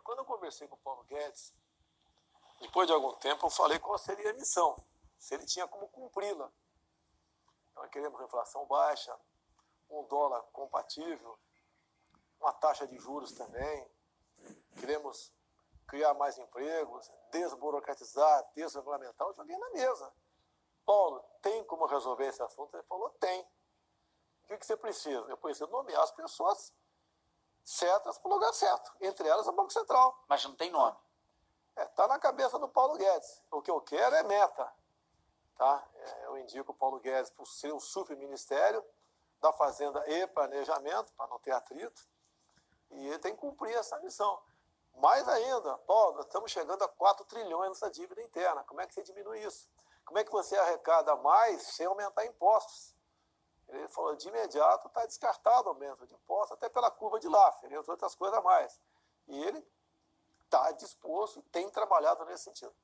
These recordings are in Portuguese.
quando eu conversei com o Paulo Guedes, depois de algum tempo eu falei qual seria a missão, se ele tinha como cumpri-la. Nós queremos inflação baixa, um dólar compatível, uma taxa de juros também, queremos criar mais empregos, desburocratizar, desregulamentar. Eu joguei na mesa. Paulo, tem como resolver esse assunto? Ele falou, tem. O que você precisa? Eu preciso nomear as pessoas certas para o lugar certo, entre elas o Banco Central. Mas não tem nome. Está na cabeça do Paulo Guedes. O que eu quero é meta. Tá? Eu indico o Paulo Guedes para ser o subministério da Fazenda e Planejamento, para não ter atrito, e ele tem que cumprir essa missão. Mais ainda, Paulo, nós estamos chegando a 4 trilhões nessa dívida interna. Como é que você diminui isso? Como é que você arrecada mais sem aumentar impostos? Ele falou, de imediato está descartado o aumento de impostos, até pela curva de Laffer, entre outras coisas a mais. E ele está disposto, tem trabalhado nesse sentido.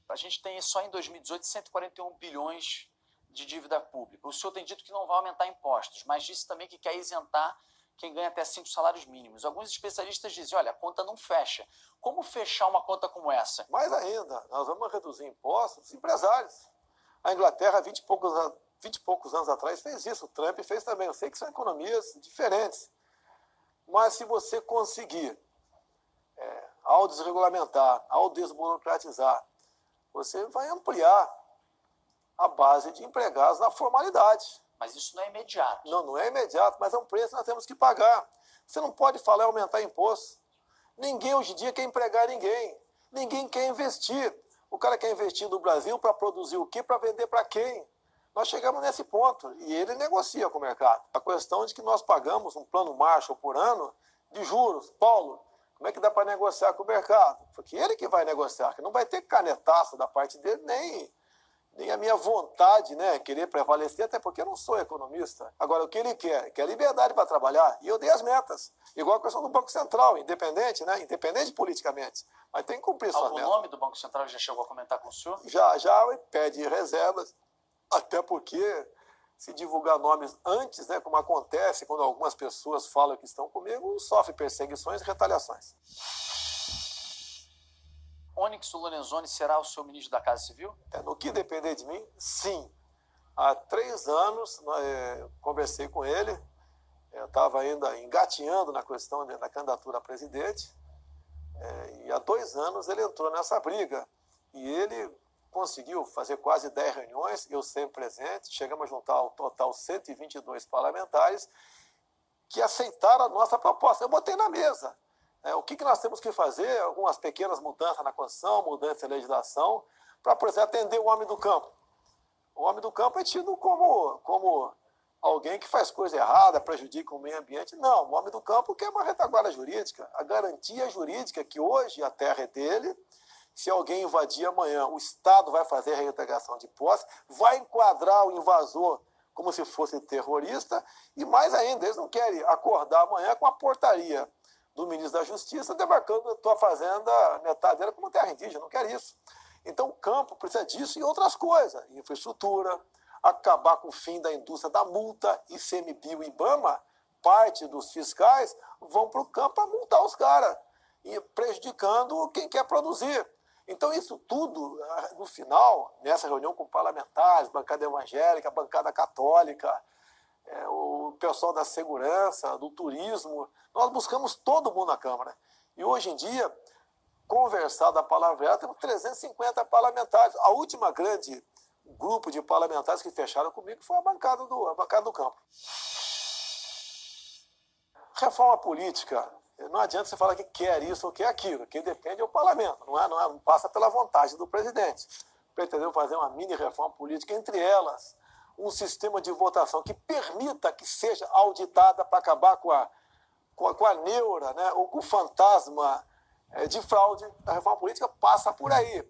A gente tem só em 2018 141 bilhões de dívida pública. O senhor tem dito que não vai aumentar impostos, mas disse também que quer isentar quem ganha até 5 salários mínimos. Alguns especialistas dizem, olha, a conta não fecha. Como fechar uma conta como essa? Mais ainda, nós vamos reduzir impostos dos empresários. A Inglaterra, 20 e poucos anos atrás, fez isso. O Trump fez também. Eu sei que são economias diferentes. Mas se você conseguir, ao desregulamentar, ao desburocratizar, você vai ampliar a base de empregados na formalidade. Mas isso não é imediato. Não, não é imediato, mas é um preço que nós temos que pagar. Você não pode falar em aumentar imposto. Ninguém hoje em dia quer empregar ninguém. Ninguém quer investir. O cara quer investir no Brasil para produzir o quê? Para vender para quem? Nós chegamos nesse ponto e ele negocia com o mercado. A questão de que nós pagamos um plano Marshall por ano de juros. Paulo, como é que dá para negociar com o mercado? Porque ele que vai negociar, que não vai ter canetaço da parte dele, nem a minha vontade, né, querer prevalecer, até porque eu não sou economista. Agora, o que ele quer? Quer liberdade para trabalhar. E eu dei as metas. Igual a questão do Banco Central, independente, né, independente politicamente. Mas tem que cumprir suas metas. O nome do Banco Central já chegou a comentar com o senhor? Já pede reservas, até porque se divulgar nomes antes, né, como acontece quando algumas pessoas falam que estão comigo, sofre perseguições e retaliações. Onyx Lorenzoni será o seu ministro da Casa Civil? No que depender de mim, sim. Há 3 anos, conversei com ele, eu estava ainda engatinhando na questão da candidatura a presidente, e há 2 anos ele entrou nessa briga. E ele conseguiu fazer quase 10 reuniões, eu sempre presente, chegamos a juntar ao total 122 parlamentares que aceitaram a nossa proposta. Eu botei na mesa. O que nós temos que fazer? Algumas pequenas mudanças na Constituição, mudança na legislação, para, por exemplo, atender o homem do campo. O homem do campo é tido como alguém que faz coisa errada, prejudica o meio ambiente. Não, o homem do campo quer uma retaguarda jurídica. A garantia jurídica que hoje a terra é dele, se alguém invadir amanhã, o Estado vai fazer a reintegração de posse, vai enquadrar o invasor como se fosse terrorista, e mais ainda, eles não querem acordar amanhã com a portaria do ministro da Justiça demarcando a tua fazenda, metade dela, como terra indígena. Não quer isso. Então o campo precisa disso e outras coisas. Infraestrutura, acabar com o fim da indústria da multa, ICMBio e IBAMA, parte dos fiscais vão para o campo para multar os caras, e prejudicando quem quer produzir. Então isso tudo, no final, nessa reunião com parlamentares, bancada evangélica, bancada católica, o pessoal da segurança, do turismo, nós buscamos todo mundo na Câmara. E hoje em dia, conversar da palavra, temos 350 parlamentares. A última grande grupo de parlamentares que fecharam comigo foi a bancada do campo. Reforma política, não adianta você falar que quer isso ou quer aquilo, quem depende é o parlamento, não passa pela vontade do presidente. Pretendeu fazer uma mini reforma política, entre elas um sistema de votação que permita que seja auditada para acabar com a neura, né, ou com o fantasma de fraude. A reforma política passa por aí.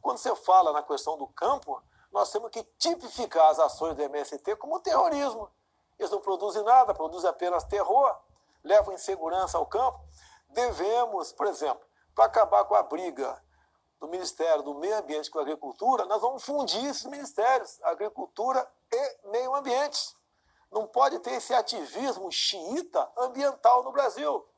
Quando você fala na questão do campo, nós temos que tipificar as ações do MST como terrorismo. Eles não produzem nada, produzem apenas terror, levam insegurança ao campo. Devemos, por exemplo, para acabar com a briga do Ministério do Meio Ambiente com a Agricultura, nós vamos fundir esses ministérios, Agricultura e Meio Ambiente. Não pode ter esse ativismo xiita ambiental no Brasil.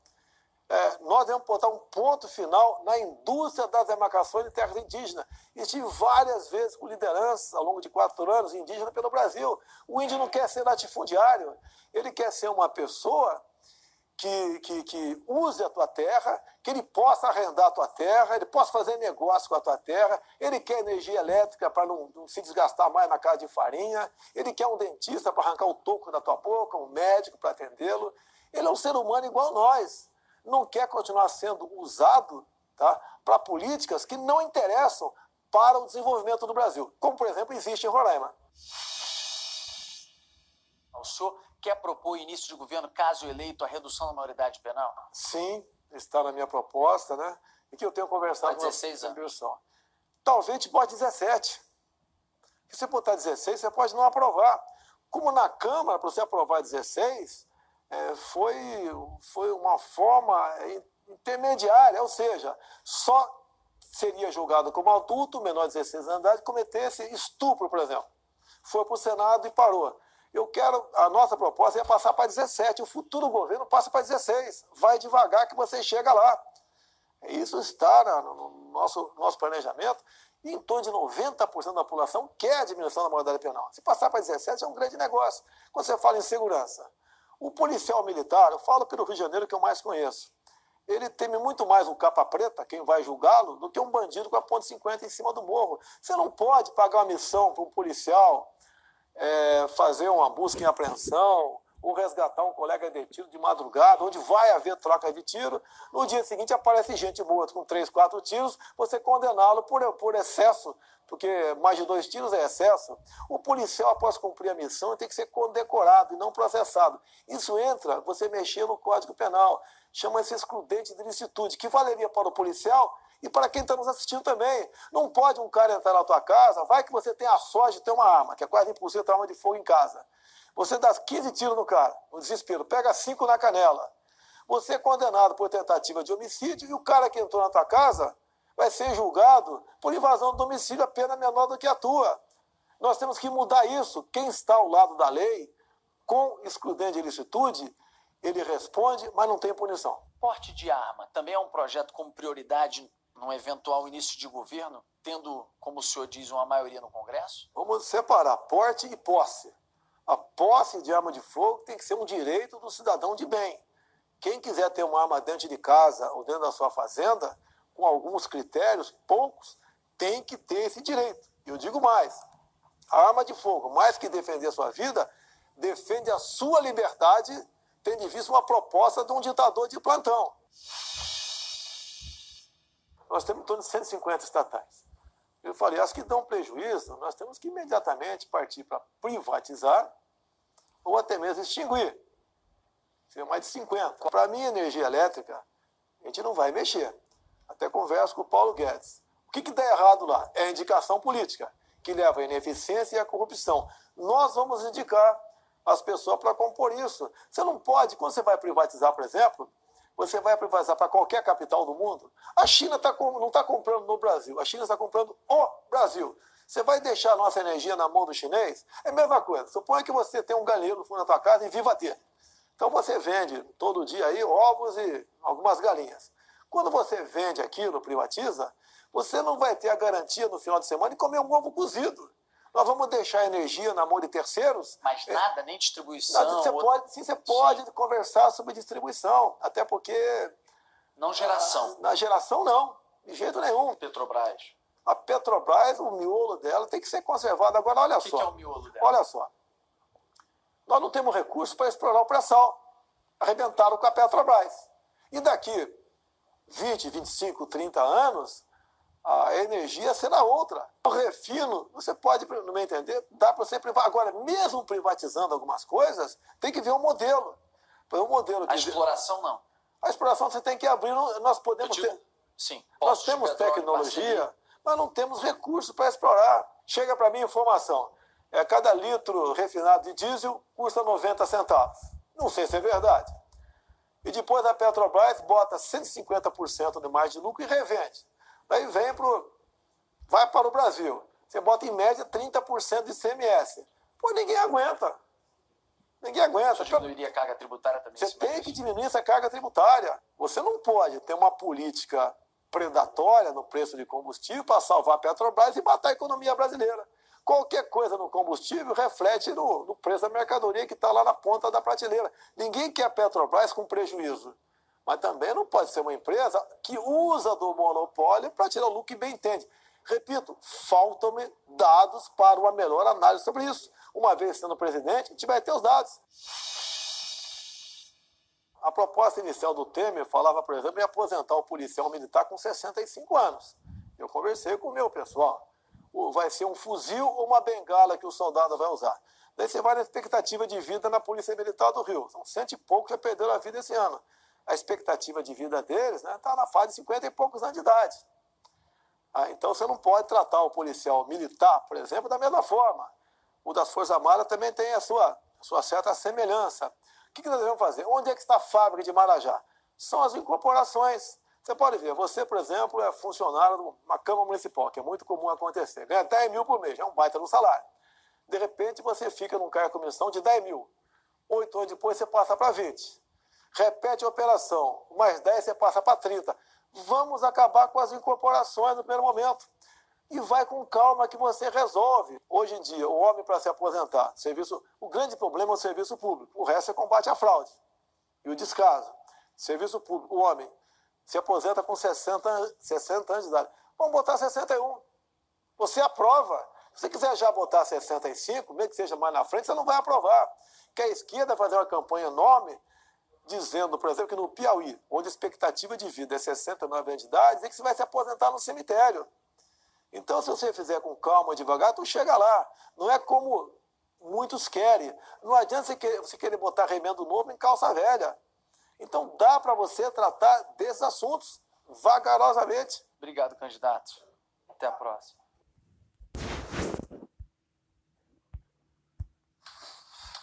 nós devemos botar um ponto final na indústria das demarcações de terras indígenas. Estive várias vezes com lideranças ao longo de 4 anos indígenas pelo Brasil. O índio não quer ser latifundiário, ele quer ser uma pessoa que use a tua terra, que ele possa arrendar a tua terra, ele possa fazer negócio com a tua terra, ele quer energia elétrica para não se desgastar mais na casa de farinha, ele quer um dentista para arrancar o toco da tua boca, um médico para atendê-lo. Ele é um ser humano igual a nós. Não quer continuar sendo usado, tá, para políticas que não interessam para o desenvolvimento do Brasil, como, por exemplo, existe em Roraima. O senhor quer propor início de governo, caso eleito, a redução da maioridade penal? Sim, está na minha proposta, né? E que eu tenho conversado com a Constituição. Talvez a gente bote 17. Se você botar 16, você pode não aprovar. Como na Câmara, para você aprovar 16... foi uma forma intermediária, ou seja, só seria julgado como adulto, menor de 16 anos de idade, cometesse estupro, por exemplo. Foi para o Senado e parou. A nossa proposta é passar para 17, o futuro governo passa para 16, vai devagar que você chega lá. Isso está no nosso planejamento, e em torno de 90% da população quer a diminuição da maioridade penal. Se passar para 17 é um grande negócio. Quando você fala em segurança, o policial militar, eu falo pelo Rio de Janeiro que eu mais conheço, ele teme muito mais um capa preta, quem vai julgá-lo, do que um bandido com a ponte 50 em cima do morro. Você não pode pagar uma missão para um policial fazer uma busca em apreensão, ou resgatar um colega detido de madrugada, onde vai haver troca de tiro, no dia seguinte aparece gente morta com 3, 4 tiros, você condená-lo por excesso, porque mais de 2 tiros é excesso. O policial, após cumprir a missão, tem que ser condecorado e não processado. Isso entra, você mexer no Código Penal, chama-se excludente de ilicitude, que valeria para o policial e para quem está nos assistindo também. Não pode um cara entrar na tua casa, vai que você tem a sorte de ter uma arma, que é quase impossível ter uma arma de fogo em casa. Você dá 15 tiros no cara, no desespero, pega 5 na canela. Você é condenado por tentativa de homicídio e o cara que entrou na tua casa vai ser julgado por invasão do domicílio, a pena menor do que a tua. Nós temos que mudar isso. Quem está ao lado da lei, com excludente de ilicitude, ele responde, mas não tem punição. Porte de arma também é um projeto como prioridade num eventual início de governo, tendo, como o senhor diz, uma maioria no Congresso? Vamos separar porte e posse. A posse de arma de fogo tem que ser um direito do cidadão de bem. Quem quiser ter uma arma dentro de casa ou dentro da sua fazenda, com alguns critérios, poucos, tem que ter esse direito. Eu digo mais, a arma de fogo, mais que defender a sua vida, defende a sua liberdade, tendo em vista uma proposta de um ditador de plantão. Nós temos em torno de 150 estatais. Eu falei, as que dão prejuízo, nós temos que imediatamente partir para privatizar ou até mesmo extinguir. Seria mais de 50. Para mim, energia elétrica, a gente não vai mexer. Até converso com o Paulo Guedes. O que dá errado lá? É a indicação política, que leva à ineficiência e à corrupção. Nós vamos indicar as pessoas para compor isso. Você não pode, quando você vai privatizar, por exemplo, você vai privatizar para qualquer capital do mundo. A China não está comprando no Brasil, a China está comprando o Brasil. Você vai deixar a nossa energia na mão do chinês? É a mesma coisa. Suponha que você tem um galinheiro no fundo da tua casa e viva dele. Então você vende todo dia aí ovos e algumas galinhas. Quando você vende aquilo, privatiza, você não vai ter a garantia no final de semana de comer um ovo cozido. Nós vamos deixar a energia na mão de terceiros. Mas nada, nem distribuição? Nada, você pode conversar sobre distribuição, até porque... Não geração. Na geração, não. De jeito nenhum. Petrobras. A Petrobras, o miolo dela tem que ser conservado. Agora, olha só. O que é o miolo dela? Olha só. Nós não temos recursos para explorar o pré-sal. Arrebentaram com a Petrobras. E daqui 20, 25, 30 anos... a energia será outra. O refino, você pode, no meu entender, dá para você privatizar. Agora, mesmo privatizando algumas coisas, tem que ver um modelo. Um modelo a exploração, não. A exploração você tem que abrir. Nós podemos ter. Sim. Nós temos tecnologia, mas não temos recursos para explorar. Chega para mim informação. Cada litro refinado de diesel custa 90 centavos. Não sei se é verdade. E depois a Petrobras bota 150% de mais de lucro e revende. Daí vai para o Brasil. Você bota em média 30% de ICMS. Pô, ninguém aguenta. Ninguém aguenta. Você diminuiria a carga tributária também? Você tem que diminuir essa carga tributária. Você não pode ter uma política predatória no preço de combustível para salvar a Petrobras e matar a economia brasileira. Qualquer coisa no combustível reflete no preço da mercadoria que está lá na ponta da prateleira. Ninguém quer a Petrobras com prejuízo. Mas também não pode ser uma empresa que usa do monopólio para tirar o lucro que bem entende. Repito, faltam-me dados para uma melhor análise sobre isso. Uma vez sendo presidente, a gente vai ter os dados. A proposta inicial do Temer falava, por exemplo, em aposentar o policial militar com 65 anos. Eu conversei com o meu pessoal. Vai ser um fuzil ou uma bengala que o soldado vai usar. Daí você vai na expectativa de vida na Polícia Militar do Rio. São 100 e poucos que já perderam a vida esse ano. A expectativa de vida deles está na fase de 50 e poucos anos de idade. Então você não pode tratar o policial militar, por exemplo, da mesma forma. O das Forças Armadas também tem a sua certa semelhança. O que nós devemos fazer? Onde é que está a fábrica de Marajá? São as incorporações. Você pode ver, você, por exemplo, é funcionário de uma Câmara Municipal, que é muito comum acontecer. Ganha 10 mil por mês, é um baita no salário. De repente, você fica num cargo de comissão de 10 mil. 8 anos depois, você passa para 20. Repete a operação, mais 10 você passa para 30. Vamos acabar com as incorporações no primeiro momento. E vai com calma que você resolve. Hoje em dia, o homem para se aposentar, o grande problema é o serviço público. O resto é combate à fraude e o descaso. Serviço público, o homem se aposenta com 60 anos de idade. Vamos botar 61. Você aprova. Se você quiser já botar 65, mesmo que seja mais na frente, você não vai aprovar. Que a esquerda fazer uma campanha enorme dizendo, por exemplo, que no Piauí, onde a expectativa de vida é 69 anos de idade, dizer que você vai se aposentar no cemitério. Então, se você fizer com calma, devagar, tu chega lá. Não é como muitos querem. Não adianta você querer botar remendo novo em calça velha. Então, dá para você tratar desses assuntos vagarosamente. Obrigado, candidato. Até a próxima.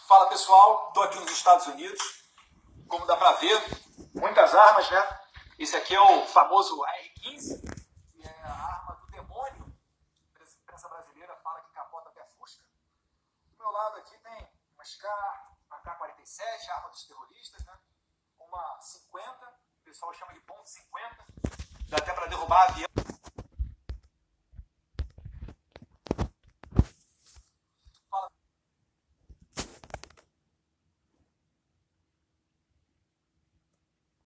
Fala, pessoal. Estou aqui nos Estados Unidos. Como dá para ver, muitas armas, né? Esse aqui é o famoso AR-15, que é a arma do demônio. A imprensa brasileira fala que capota até Fusca. Do meu lado aqui tem uma SCAR, uma K-47, arma dos terroristas, né? Uma 50, o pessoal chama de ponto .50, dá até para derrubar avião.